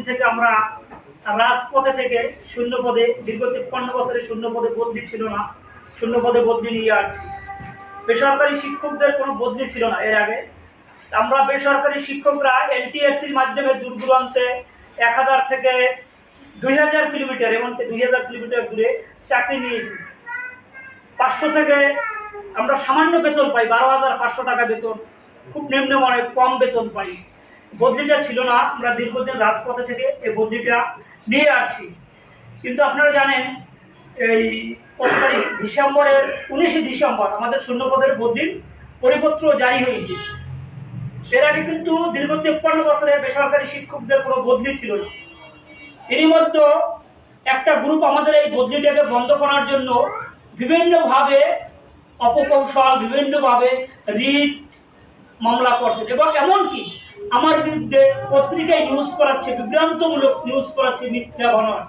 থেকে আমরা রাজপথে থেকে শূন্য পদে দীর্ঘ 53 বছরে শূন্য পদে বদলি ছিল না, শূন্য পদে বদলি নিয়ে আসছি। বেসরকারি শিক্ষকদের কোনো বদলি ছিল না এর আগে। আমরা বেসরকারি শিক্ষকরা এলটিএসসির মাধ্যমে দূর দূরান্তে 1000 থেকে 2000 কিলোমিটার, এমনকি 2000 কিলোমিটার দূরে চাকরি নিয়েছি। 500 থেকে আমরা সামান্য বেতন পাই, 12,500 টাকা বেতন, খুব নিম্নমানের কম বেতন পাই। বদলিটা ছিল না, আমরা দীর্ঘদিন রাজপথে থেকে এই বদলিটা নিয়ে আসছি। কিন্তু আপনারা জানেন এই 19 ডিসেম্বর আমাদের শূন্যপদের বদলির পরিপত্র জারি হয়েছে। এর আগে কিন্তু দীর্ঘ 53 বছরে বেসরকারি শিক্ষকদের কোনো বদলি ছিল না। এরই মধ্যে একটা গ্রুপ আমাদের এই বদলিটাকে বন্ধ করার জন্য বিভিন্নভাবে অপকৌশল, বিভিন্নভাবে রিট মামলা করছে এবং এমনকি আমার বিরুদ্ধে পত্রিকায় নিউজ করাচ্ছে, বিভ্রান্তমূলক নিউজ করাচ্ছে, মিথ্যা বানোয়াট।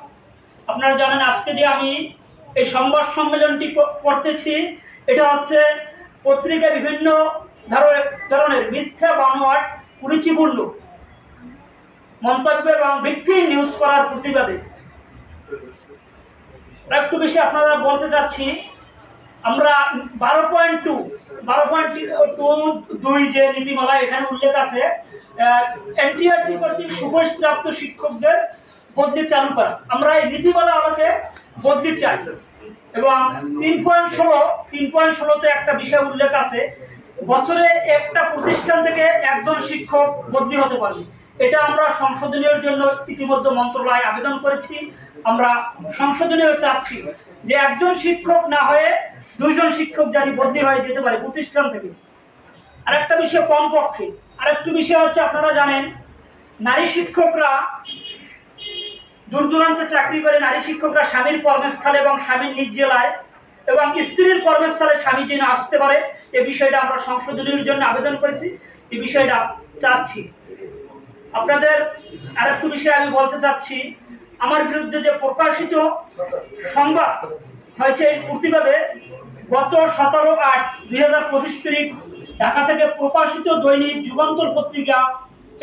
আপনারা জানেন আজকে যে আমি এই সংবাদ সম্মেলনটি করতেছি, এটা হচ্ছে পত্রিকায় বিভিন্ন ধরনের মিথ্যা বানোয়াট কুরুচিপূর্ণ মন্তব্য এবং ভিত্তিহীন নিউজ করার প্রতিবাদে। একটু বেশি আপনারা বলতে চাচ্ছি, আমরা 12.2 যে নীতিমালা এখানে উল্লেখ আছে, এনটিআরসি কর্তৃক সুপারিশপ্রাপ্ত শিক্ষকদের বদলি চালু করা। আমরা এই নীতিমালা আলোকে বদলি চাই এবং 3.16তে একটা বিষয় উল্লেখ আছে, বছরে একটা প্রতিষ্ঠান থেকে একজন শিক্ষক বদলি হতে পারে। এটা আমরা সংশোধনীর জন্য ইতিমধ্যে মন্ত্রণালয়ে আবেদন করেছি। আমরা সংশোধনীয় চাচ্ছি যে একজন শিক্ষক না হয়ে 2 জন শিক্ষক জানি বদলি হয়ে যেতে পারে প্রতিষ্ঠান থেকে। আরেকটা বিষয় কমপক্ষে, আরেকটি বিষয় হচ্ছে আপনারা জানেন নারী শিক্ষকরা দূর দূরান্তে চাকরি করে, নারী শিক্ষকরা স্বামীর কর্মস্থলে এবং স্বামীর নিজ জেলায় এবং স্ত্রীর কর্মস্থলে স্বামী যেন আসতে পারে, এই বিষয়টা আমরা সংশোধনীর জন্য আবেদন করেছি। এই বিষয়টা চাচ্ছি। আপনাদের আরেকটু বিষয় আমি বলতে চাচ্ছি, আমার বিরুদ্ধে যে প্রকাশিত সংবাদ হয়েছে এই প্রতিবাদে গত 17/8/2025 তারিখ ঢাকা থেকে প্রকাশিত দৈনিক যুগান্তর পত্রিকা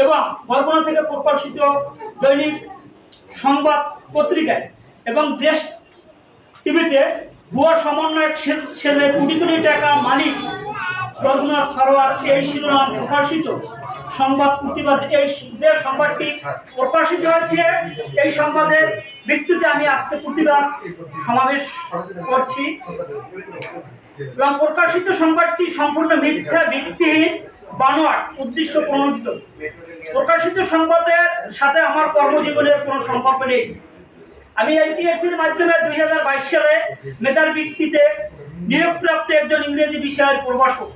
এবং বরগুনা থেকে প্রকাশিত দৈনিক সংবাদ পত্রিকায় এবং দেশ টিভিতে ভুয়া সমন্বয়ক সেজে কোটি কোটি টাকা মালিক বরগুনার সরোয়ার, এই শিরোনাম প্রকাশিত সংবাদ প্রতিবাদ। এই যে সংবাদটি প্রকাশিত হয়েছে, এই সংবাদের ভিত্তিতে আমি আজকে প্রতিবাদ সমাবেশ করছি এবং প্রকাশিত সংবাদটি সম্পূর্ণ মিথ্যা, ভিত্তিহীন, বানোয়াট, উদ্দেশ্য প্রণোদিত। প্রকাশিত সংবাদের সাথে আমার কর্মজীবনের কোনো সম্পর্ক নেই। আমি এলটিএসির মাধ্যমে 2022 সালে মেধার ভিত্তিতে নিয়োগপ্রাপ্ত একজন ইংরেজি বিষয়ের প্রভাষক।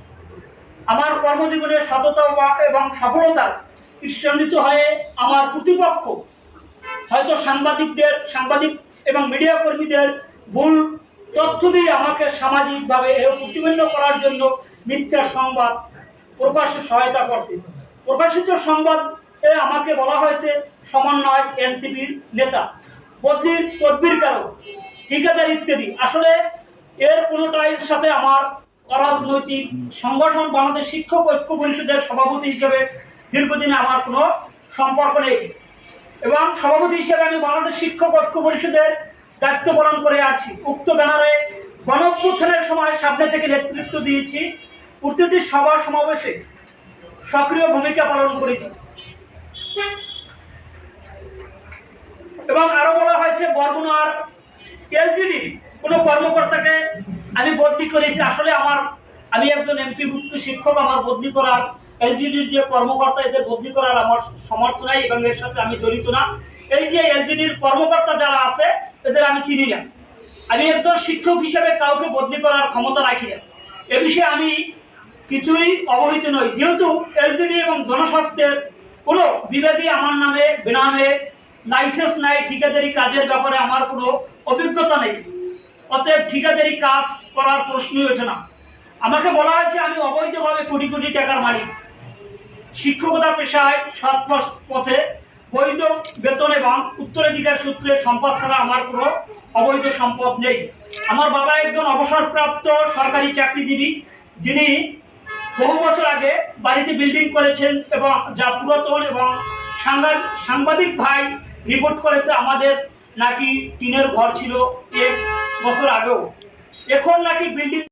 আমার কর্মজীবনের সততা এবং সফলতার ঈর্ষান্বিত হয়ে আমার প্রতিপক্ষ হয়তো সাংবাদিক এবং মিডিয়া কর্মীদের ভুল তথ্য দিয়ে আমাকে সামাজিকভাবে প্রতিপন্ন করার জন্য মিথ্যা সংবাদ প্রকাশে সহায়তা করছে। প্রকাশিত সংবাদে আমাকে বলা হয়েছে সমন্বয়, এনসিপির নেতা, বদলির তদবিরকারক, ঠিকাদার ইত্যাদি। আসলে এর কোনোটার সাথে আমার অরাজনৈতিক সংগঠন বাংলাদেশ শিক্ষক ঐক্য পরিষদের সভাপতি হিসেবে দীর্ঘদিনে আমার কোনো সম্পর্ক নেই এবং সভাপতি হিসেবে আমি বাংলাদেশ শিক্ষক ঐক্য পরিষদের দায়িত্ব পালন করে আসছি। উক্ত ব্যানারে গণঅভ্যুত্থানের সময় সামনে থেকে নেতৃত্ব দিয়েছি, প্রতিটি সভা সমাবেশে সক্রিয় ভূমিকা পালন করেছি এবং আরো বলা হয়েছে বরগুনার এলজিডি কোনো কর্মকর্তাকে আমি বদলি করেছি। আসলে আমি একজন এমপিভুক্ত শিক্ষক, আমার বদলি করার, এলজিডির যে কর্মকর্তা এদের বদলি করার আমার সমর্থ নাই এবং এর সাথে আমি জড়িত না। এই যে এলজিডির কর্মকর্তা যারা আছে এদের আমি চিনি না। আমি একজন শিক্ষক হিসেবে কাউকে বদলি করার ক্ষমতা রাখি না। এ বিষয়ে আমি কিছুই অবহিত নই, যেহেতু এলজিডি এবং জনস্বাস্থ্যের কোনো বিভাগই আমার নামে বেনামে লাইসেন্স নাই। ঠিকাদারি কাজের ব্যাপারে আমার কোনো অভিজ্ঞতা নেই, অতএব ঠিকাদারি কাজ করার প্রশ্নই ওঠে না। আমাকে বলা হয়েছে আমি অবৈধভাবে কোটি কোটি টাকার মালিক। শিক্ষকতা পেশায় সৎ পথে বৈধ বেতন এবং উত্তরাধিকার সূত্রে সম্পদ ছাড়া আমার কোনো অবৈধ সম্পদ নেই। আমার বাবা একজন অবসরপ্রাপ্ত সরকারি চাকরিজীবী, যিনি বহু বছর আগে বাড়িতে বিল্ডিং করেছেন এবং যা পুরাতন এবং সাংবাদিক ভাই রিপোর্ট করেছে আমাদের নাকি টিনের ঘর ছিল 1 বছর আগেও, এখন নাকি বিল্ডিং